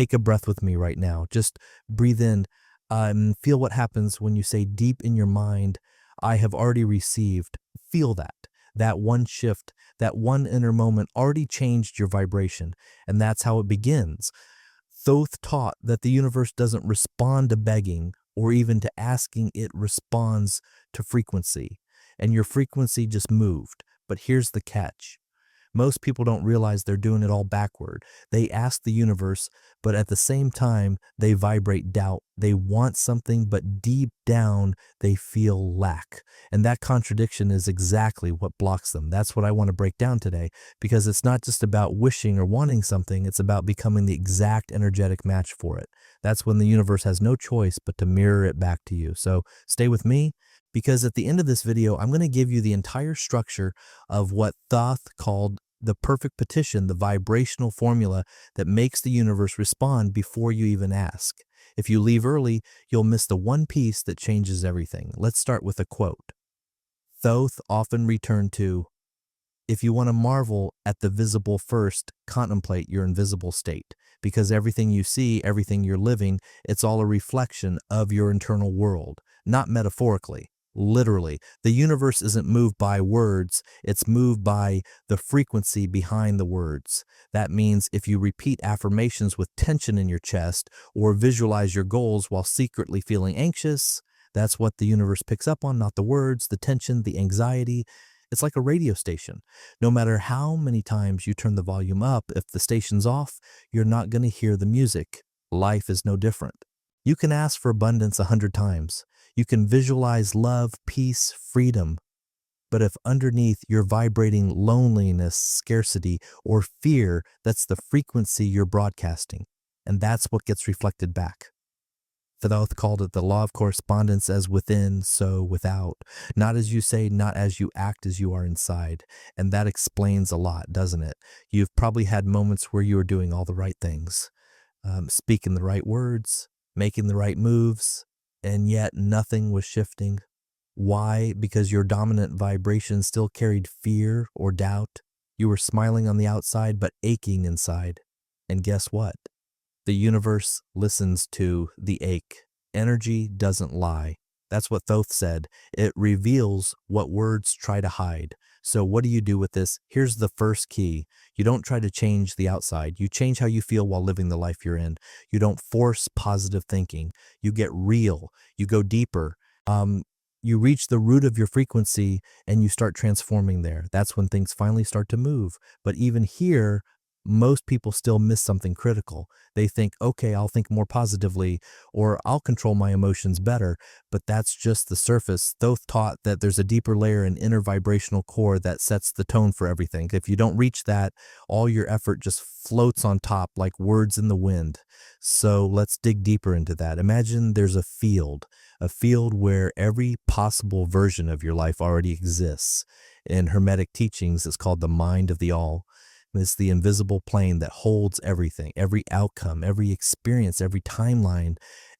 Take a breath with me right now. Just breathe in. Feel what happens when you say deep in your mind, I have already received. Feel that. That one shift, that one inner moment already changed your vibration. And that's how it begins. Thoth taught that the universe doesn't respond to begging or even to asking, it responds to frequency. And your frequency just moved. But here's the catch. Most people don't realize they're doing it all backward. They ask the universe, but at the same time, they vibrate doubt. They want something, but deep down, they feel lack. And that contradiction is exactly what blocks them. That's what I want to break down today, because it's not just about wishing or wanting something, it's about becoming the exact energetic match for it. That's when the universe has no choice but to mirror it back to you. So stay with me, because at the end of this video, I'm going to give you the entire structure of what Thoth called the perfect petition, the vibrational formula that makes the universe respond before you even ask. If you leave early, you'll miss the one piece that changes everything. Let's start with a quote. Thoth often returned to, if you want to marvel at the visible first, contemplate your invisible state, because everything you see, everything you're living, it's all a reflection of your internal world, not metaphorically. Literally, the universe isn't moved by words, it's moved by the frequency behind the words. That means if you repeat affirmations with tension in your chest or visualize your goals while secretly feeling anxious, that's what the universe picks up on, not the words, the tension, the anxiety. It's like a radio station. No matter how many times you turn the volume up, if the station's off, you're not going to hear the music. Life is no different. You can ask for abundance 100 times. You can visualize love, peace, freedom. But if underneath you're vibrating loneliness, scarcity, or fear, that's the frequency you're broadcasting. And that's what gets reflected back. Thoth called it the law of correspondence, as within, so without. Not as you say, not as you act, as you are inside. And that explains a lot, doesn't it? You've probably had moments where you were doing all the right things, speaking the right words, making the right moves, and yet nothing was shifting. Why? Because your dominant vibration still carried fear or doubt. You were smiling on the outside, but aching inside. And guess what? The universe listens to the ache. Energy doesn't lie. That's what Thoth said. It reveals what words try to hide. So what do you do with this? Here's the first key. You don't try to change the outside. You change how you feel while living the life you're in. You don't force positive thinking. You get real. You go deeper. You reach the root of your frequency and you start transforming there. That's when things finally start to move. But even here, most people still miss something critical. They think, okay, I'll think more positively, or I'll control my emotions better, but that's just the surface. Thoth taught that there's a deeper layer, an inner vibrational core that sets the tone for everything. If you don't reach that, all your effort just floats on top like words in the wind. So let's dig deeper into that. Imagine there's a field where every possible version of your life already exists. In Hermetic teachings, it's called the mind of the all. It's the invisible plane that holds everything, every outcome, every experience, every timeline.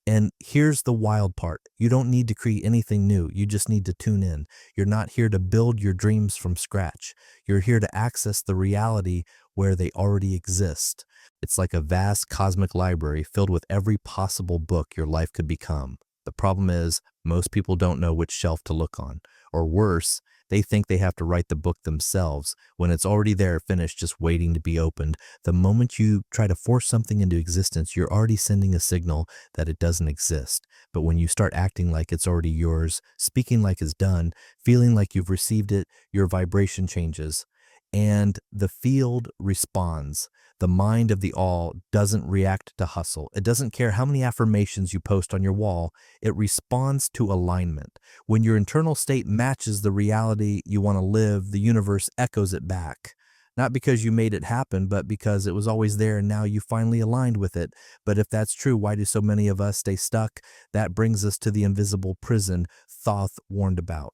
And here's the wild part. You don't need to create anything new. You just need to tune in. You're not here to build your dreams from scratch. You're here to access the reality where they already exist. It's like a vast cosmic library filled with every possible book your life could become. The problem is, most people don't know which shelf to look on. Or worse, they think they have to write the book themselves when it's already there, finished, just waiting to be opened. The moment you try to force something into existence, you're already sending a signal that it doesn't exist. But when you start acting like it's already yours, speaking like it's done, feeling like you've received it, your vibration changes. And the field responds. The mind of the all doesn't react to hustle. It doesn't care how many affirmations you post on your wall. It responds to alignment. When your internal state matches the reality you want to live, the universe echoes it back. Not because you made it happen, but because it was always there and now you finally aligned with it. But if that's true, why do so many of us stay stuck? That brings us to the invisible prison Thoth warned about.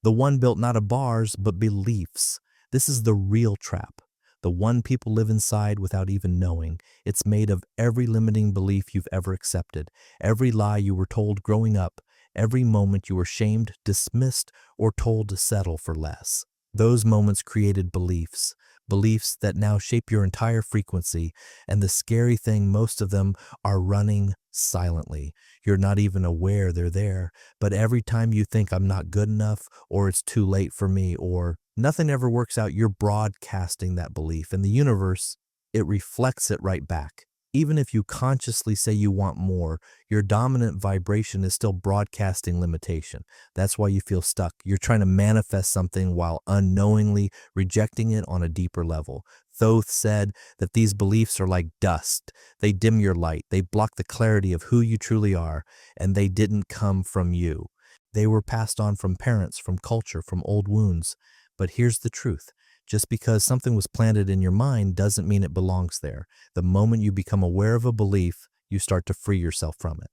The one built not of bars, but beliefs. This is the real trap. The one people live inside without even knowing. It's made of every limiting belief you've ever accepted, every lie you were told growing up, every moment you were shamed, dismissed, or told to settle for less. Those moments created beliefs. beliefs that now shape your entire frequency. And the scary thing, most of them are running silently. You're not even aware they're there. But every time you think I'm not good enough, or it's too late for me, or nothing ever works out, you're broadcasting that belief. And the universe, it reflects it right back. Even if you consciously say you want more, your dominant vibration is still broadcasting limitation. That's why you feel stuck. You're trying to manifest something while unknowingly rejecting it on a deeper level. Thoth said that these beliefs are like dust. They dim your light. They block the clarity of who you truly are, and they didn't come from you. They were passed on from parents, from culture, from old wounds. But here's the truth. Just because something was planted in your mind doesn't mean it belongs there. The moment you become aware of a belief, you start to free yourself from it.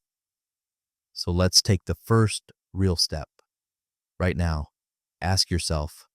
So let's take the first real step. Right now, ask yourself,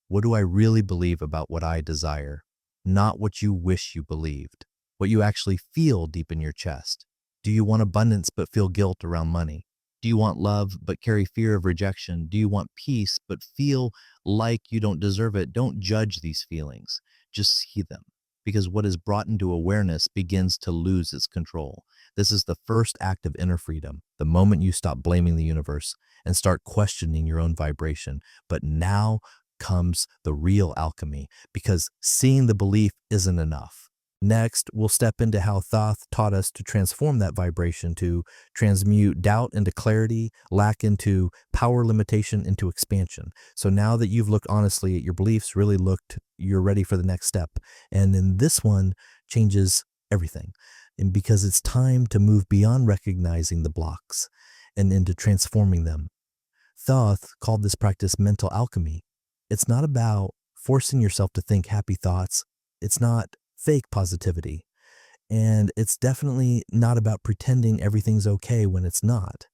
what do I really believe about what I desire? Not what you wish you believed, what you actually feel deep in your chest. Do you want abundance but feel guilt around money? Do you want love but carry fear of rejection? Do you want peace but feel like you don't deserve it? Don't judge these feelings. Just see them. Because what is brought into awareness begins to lose its control. This is the first act of inner freedom, the moment you stop blaming the universe and start questioning your own vibration. But now comes the real alchemy, because seeing the belief isn't enough. Next, we'll step into how Thoth taught us to transform that vibration, to transmute doubt into clarity, lack into power, limitation into expansion. So now that you've looked honestly at your beliefs, really looked, you're ready for the next step. And then this one changes everything. And because it's time to move beyond recognizing the blocks and into transforming them. Thoth called this practice mental alchemy. It's not about forcing yourself to think happy thoughts. It's not fake positivity. And it's definitely not about pretending everything's okay when it's not.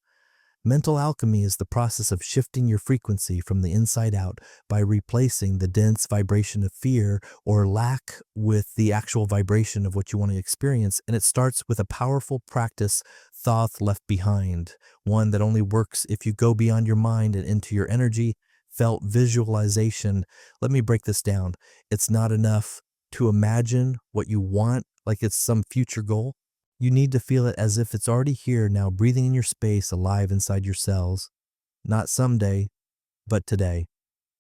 Mental alchemy is the process of shifting your frequency from the inside out by replacing the dense vibration of fear or lack with the actual vibration of what you want to experience. And it starts with a powerful practice Thoth left behind, one that only works if you go beyond your mind and into your energy, felt visualization. Let me break this down. It's not enough to imagine what you want like it's some future goal. You need to feel it as if it's already here now, breathing in your space, alive inside your cells. Not someday, but today.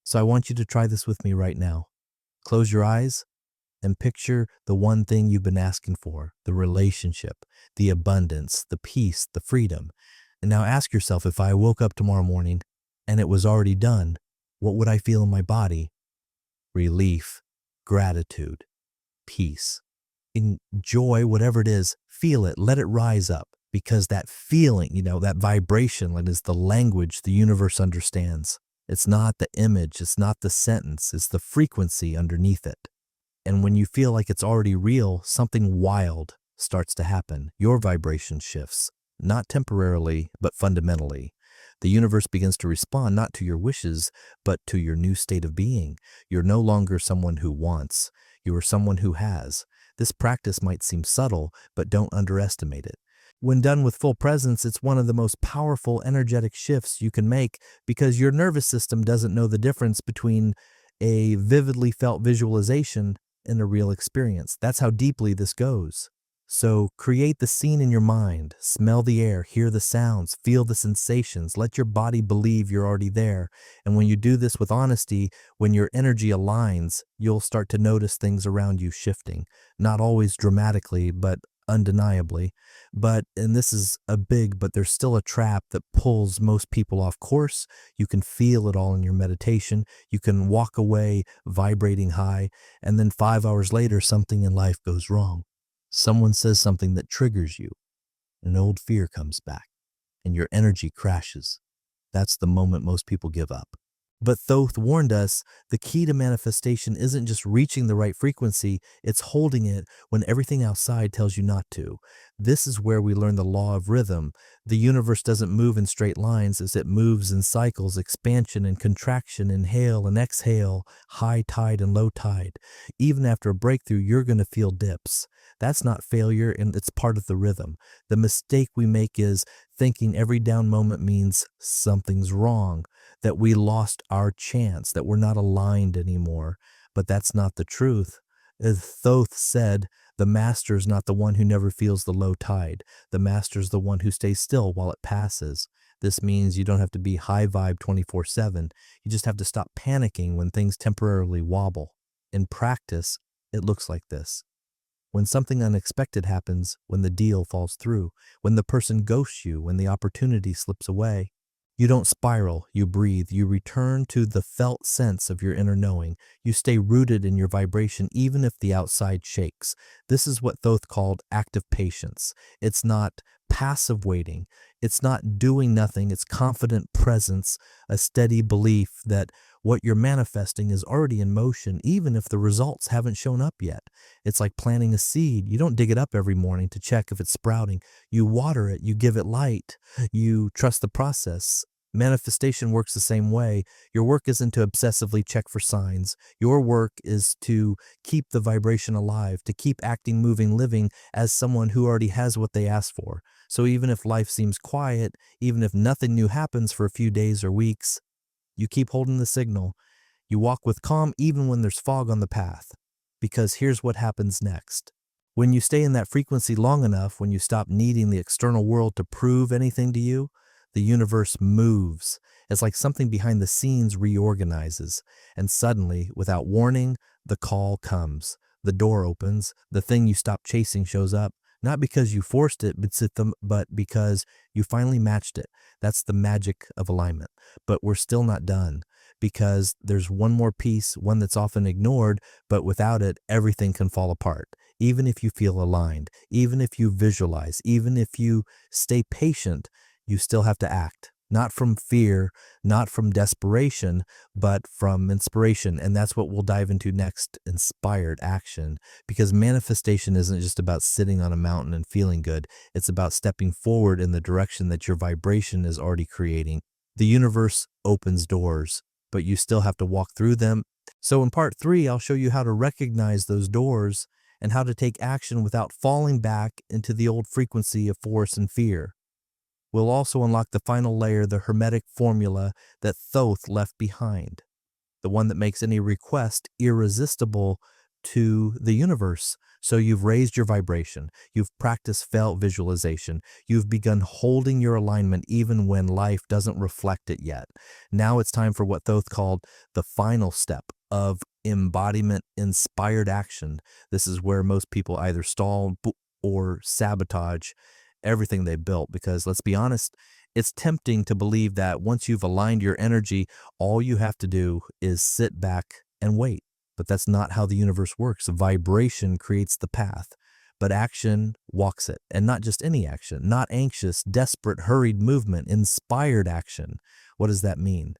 So I want you to try this with me right now. Close your eyes and picture the one thing you've been asking for, the relationship, the abundance, the peace, the freedom. And now ask yourself, if I woke up tomorrow morning and it was already done, what would I feel in my body? Relief, gratitude, peace. Enjoy whatever it is, feel it, let it rise up, because that feeling, that vibration, that is the language the universe understands. It's not the image, it's not the sentence, it's the frequency underneath it. And when you feel like it's already real, something wild starts to happen. Your vibration shifts, not temporarily, but fundamentally. The universe begins to respond not to your wishes, but to your new state of being. You're no longer someone who wants, you are someone who has. This practice might seem subtle, but don't underestimate it. When done with full presence, it's one of the most powerful energetic shifts you can make, because your nervous system doesn't know the difference between a vividly felt visualization and a real experience. That's how deeply this goes. So create the scene in your mind, smell the air, hear the sounds, feel the sensations, let your body believe you're already there. And when you do this with honesty, when your energy aligns, you'll start to notice things around you shifting, not always dramatically, but undeniably. And this is a big, but there's still a trap that pulls most people off course. You can feel it all in your meditation. You can walk away vibrating high, and then 5 hours later, something in life goes wrong. Someone says something that triggers you. An old fear comes back, and your energy crashes. That's the moment most people give up. But Thoth warned us, the key to manifestation isn't just reaching the right frequency, it's holding it when everything outside tells you not to. This is where we learn the law of rhythm. The universe doesn't move in straight lines as it moves in cycles, expansion and contraction, inhale and exhale, high tide and low tide. Even after a breakthrough, you're going to feel dips. That's not failure, and it's part of the rhythm. The mistake we make is thinking every down moment means something's wrong, that we lost our chance, that we're not aligned anymore. But that's not the truth. As Thoth said, the master is not the one who never feels the low tide. The master is the one who stays still while it passes. This means you don't have to be high vibe 24/7. You just have to stop panicking when things temporarily wobble. In practice, it looks like this. When something unexpected happens, when the deal falls through, when the person ghosts you, when the opportunity slips away, you don't spiral, you breathe, you return to the felt sense of your inner knowing. You stay rooted in your vibration even if the outside shakes. This is what Thoth called active patience. It's not passive waiting. It's not doing nothing. It's confident presence, a steady belief that what you're manifesting is already in motion, even if the results haven't shown up yet. It's like planting a seed. You don't dig it up every morning to check if it's sprouting. You water it, you give it light, you trust the process. Manifestation works the same way. Your work isn't to obsessively check for signs. Your work is to keep the vibration alive, to keep acting, moving, living as someone who already has what they asked for. So even if life seems quiet, even if nothing new happens for a few days or weeks, you keep holding the signal. You walk with calm even when there's fog on the path. Because here's what happens next. When you stay in that frequency long enough, when you stop needing the external world to prove anything to you, the universe moves. It's like something behind the scenes reorganizes. And suddenly, without warning, the call comes. The door opens. The thing you stopped chasing shows up. Not because you forced it, but because you finally matched it. That's the magic of alignment. But we're still not done, because there's one more piece, one that's often ignored, but without it, everything can fall apart. Even if you feel aligned, even if you visualize, even if you stay patient, you still have to act. Not from fear, not from desperation, but from inspiration. And that's what we'll dive into next, inspired action. Because manifestation isn't just about sitting on a mountain and feeling good. It's about stepping forward in the direction that your vibration is already creating. The universe opens doors, but you still have to walk through them. So in part 3, I'll show you how to recognize those doors and how to take action without falling back into the old frequency of force and fear. We'll also unlock the final layer, the Hermetic formula that Thoth left behind, the one that makes any request irresistible to the universe. So you've raised your vibration, you've practiced felt visualization, you've begun holding your alignment even when life doesn't reflect it yet. Now it's time for what Thoth called the final step of embodiment, inspired action. This is where most people either stall or sabotage everything they built, because let's be honest, it's tempting to believe that once you've aligned your energy, all you have to do is sit back and wait. But that's not how the universe works. Vibration creates the path, but action walks it. And not just any action, not anxious, desperate, hurried movement, inspired action. What does that mean?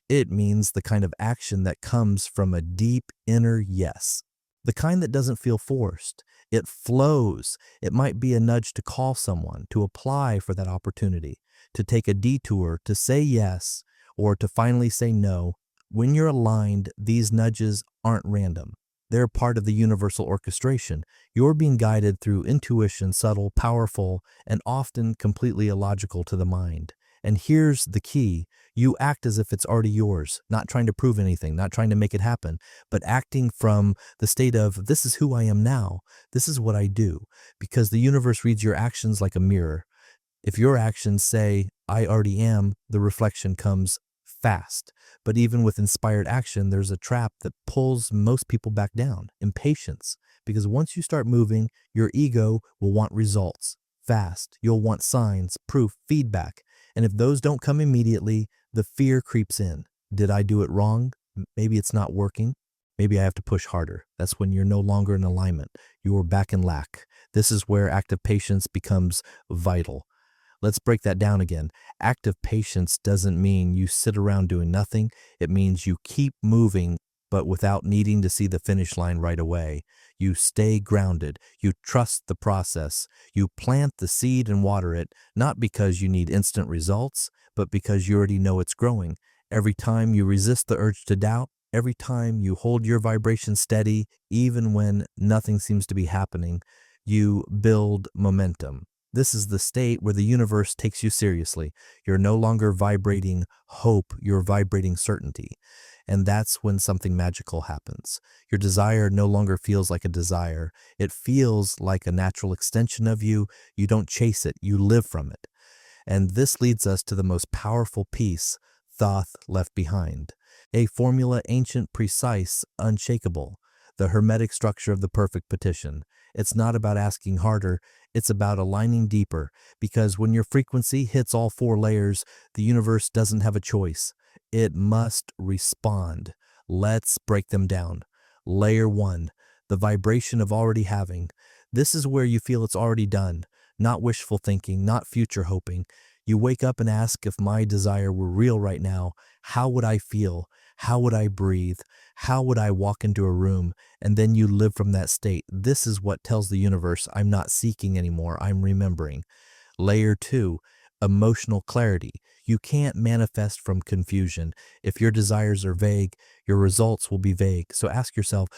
It means the kind of action that comes from a deep inner yes. The kind that doesn't feel forced. It flows. It might be a nudge to call someone, to apply for that opportunity, to take a detour, to say yes, or to finally say no. When you're aligned, these nudges aren't random. They're part of the universal orchestration. You're being guided through intuition, subtle, powerful, and often completely illogical to the mind. And here's the key. You act as if it's already yours, not trying to prove anything, not trying to make it happen, but acting from the state of, this is who I am now. This is what I do. Because the universe reads your actions like a mirror. If your actions say, I already am, the reflection comes fast. But even with inspired action, there's a trap that pulls most people back down, impatience. Because once you start moving, your ego will want results fast. You'll want signs, proof, feedback. And if those don't come immediately, the fear creeps in. Did I do it wrong? Maybe it's not working. Maybe I have to push harder. That's when you're no longer in alignment. You're back in lack. This is where active patience becomes vital. Let's break that down again. Active patience doesn't mean you sit around doing nothing. It means you keep moving, but without needing to see the finish line right away. You stay grounded. You trust the process. You plant the seed and water it, not because you need instant results, but because you already know it's growing. Every time you resist the urge to doubt, every time you hold your vibration steady, even when nothing seems to be happening, you build momentum. This is the state where the universe takes you seriously. You're no longer vibrating hope, you're vibrating certainty. And that's when something magical happens. Your desire no longer feels like a desire. It feels like a natural extension of you. You don't chase it, you live from it. And this leads us to the most powerful piece Thoth left behind. A formula ancient, precise, unshakable. The Hermetic structure of the perfect petition. It's not about asking harder, it's about aligning deeper, because when your frequency hits all four layers, the universe doesn't have a choice. It must respond. Let's break them down. Layer 1, the vibration of already having. This is where you feel it's already done, not wishful thinking, not future hoping. You wake up and ask, if my desire were real right now, how would I feel? How would I breathe? How would I walk into a room? And then you live from that state. This is what tells the universe, I'm not seeking anymore, I'm remembering. Layer 2, emotional clarity. You can't manifest from confusion. If your desires are vague, your results will be vague. So ask yourself,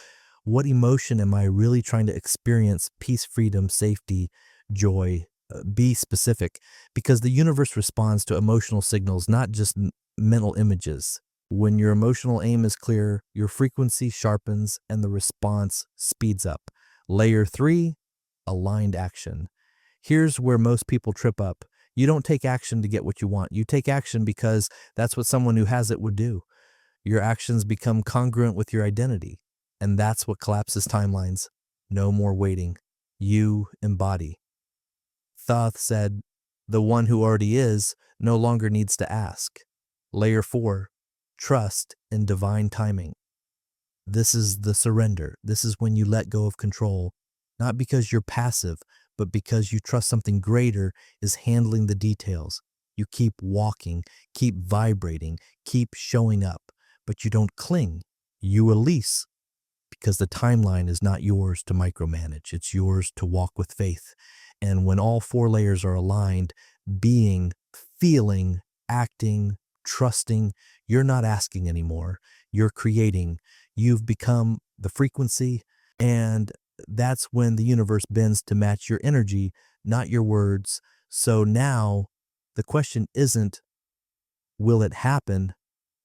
what emotion am I really trying to experience? Peace, freedom, safety, joy. Be specific, because the universe responds to emotional signals, not just mental images. When your emotional aim is clear, your frequency sharpens and the response speeds up. Layer 3, aligned action. Here's where most people trip up. You don't take action to get what you want. You take action because that's what someone who has it would do. Your actions become congruent with your identity. And that's what collapses timelines. No more waiting. You embody. Thoth said, the one who already is no longer needs to ask. Layer 4, trust in divine timing. This is the surrender. This is when you let go of control, not because you're passive, but because you trust something greater is handling the details. You keep walking, keep vibrating, keep showing up, but you don't cling. You release, because the timeline is not yours to micromanage. It's yours to walk with faith. And when all four layers are aligned, being, feeling, acting, trusting, you're not asking anymore. You're creating. You've become the frequency, and that's when the universe bends to match your energy, not your words. So now the question isn't, will it happen?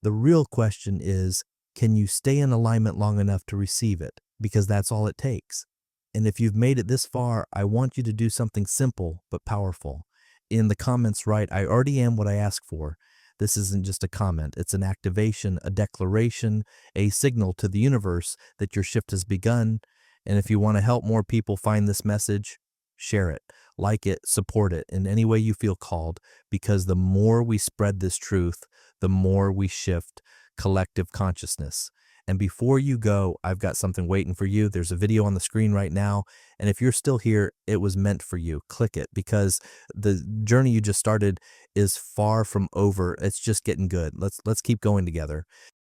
The real question is, can you stay in alignment long enough to receive it? Because that's all it takes. And if you've made it this far, I want you to do something simple but powerful. In the comments, write, I already am what I ask for. This isn't just a comment. It's an activation, a declaration, a signal to the universe that your shift has begun. And if you want to help more people find this message, share it, like it, support it in any way you feel called, because the more we spread this truth, the more we shift collective consciousness. And before you go, I've got something waiting for you. There's a video on the screen right now. And if you're still here, it was meant for you. Click it, because the journey you just started is far from over. It's just getting good. Let's keep going together.